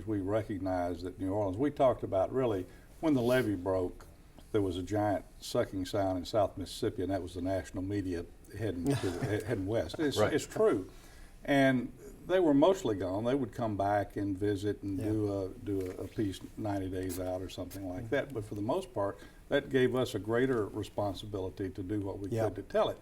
as we recognized that New Orleans, we talked about really when the levee broke, there was a giant sucking sound in South Mississippi, and that was the national media heading west. It's true. And they were mostly gone. They would come back and visit and do a piece 90 days out or something like that. But for the most part, that gave us a greater responsibility to do what we could to tell it.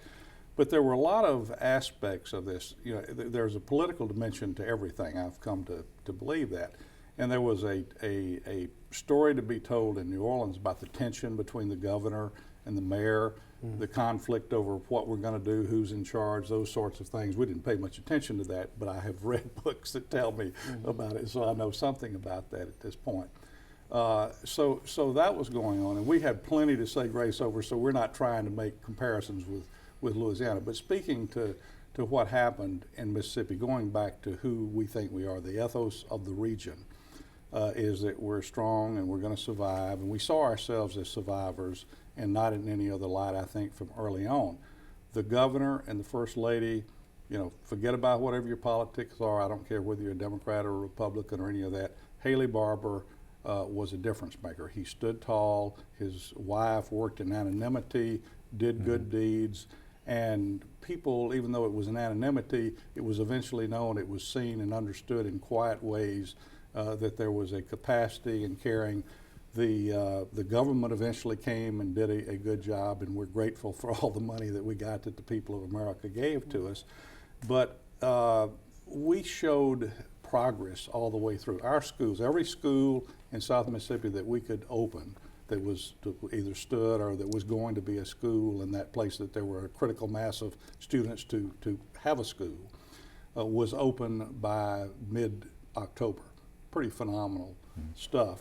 But there were a lot of aspects of this. You know, there's a political dimension to everything. I've come to believe that. And there was a story to be told in New Orleans about the tension between the governor and the mayor, the conflict over what we're going to do, who's in charge, those sorts of things. We didn't pay much attention to that, but I have read books that tell me about it, so I know something about that at this point. So that was going on, and we had plenty to say grace over, so we're not trying to make comparisons with Louisiana. But speaking to what happened in Mississippi, going back to who we think we are, the ethos of the region is that we're strong and we're going to survive, and we saw ourselves as survivors and not in any other light, I think, from early on. The governor and the first lady, you know, forget about whatever your politics are. I don't care whether you're a Democrat or a Republican or any of that. Haley Barbour was a difference maker. He stood tall. His wife worked in anonymity, did good deeds, and people, even though it was in anonymity, it was eventually known, it was seen and understood in quiet ways that there was a capacity in caring. The government eventually came and did a good job, and we're grateful for all the money that we got that the people of America gave to us. But we showed progress all the way through. Our schools, every school in South Mississippi that we could open that was either stood or that was going to be a school in that place that there were a critical mass of students to have a school, was open by mid-October. Pretty phenomenal stuff.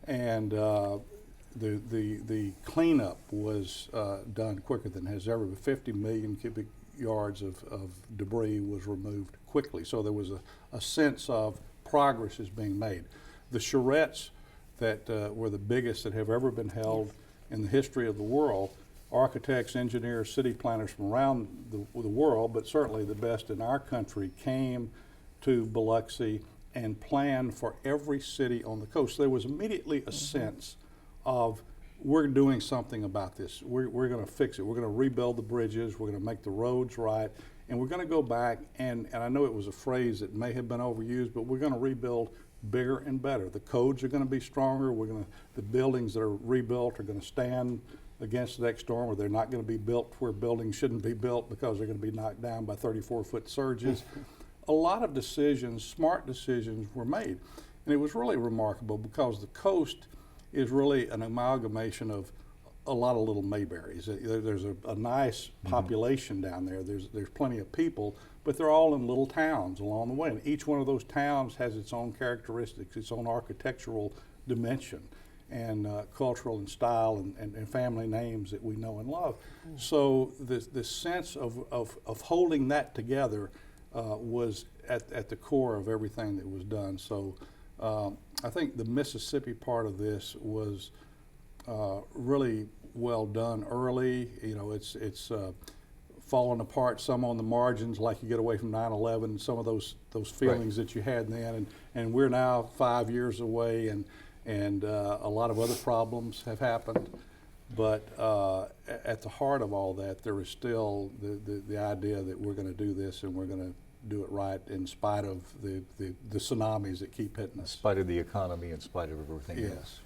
And the cleanup was done quicker than has ever been. 50 million cubic yards of debris was removed quickly. So there was a sense of progress is being made. The charrettes that were the biggest that have ever been held in the history of the world, architects, engineers, city planners from around the world, but certainly the best in our country, came to Biloxi and planned for every city on the coast. There was immediately a sense of, we're doing something about this. We're going to fix it. We're going to rebuild the bridges. We're going to make the roads right. And we're going to go back, and I know it was a phrase that may have been overused, but we're going to rebuild bigger and better. The codes are going to be stronger. The buildings that are rebuilt are going to stand against the next storm, or they're not going to be built where buildings shouldn't be built because they're going to be knocked down by 34-foot surges. A lot of decisions, smart decisions, were made. And it was really remarkable because the coast is really an amalgamation of a lot of little Mayberries. There's a nice population down there. There's plenty of people, but they're all in little towns along the way. And each one of those towns has its own characteristics, its own architectural dimension, and cultural and style and family names that we know and love. So this sense of holding that together was at the core of everything that was done. So I think the Mississippi part of this was really well done early. You know, it's fallen apart some on the margins, like you get away from 9/11 and some of those feelings that you had then, and we're now 5 years away, and a lot of other problems have happened. But at the heart of all that, there is still the idea that we're going to do this and we're going to do it right in spite of the tsunamis that keep hitting us. In spite of the economy, in spite of everything else.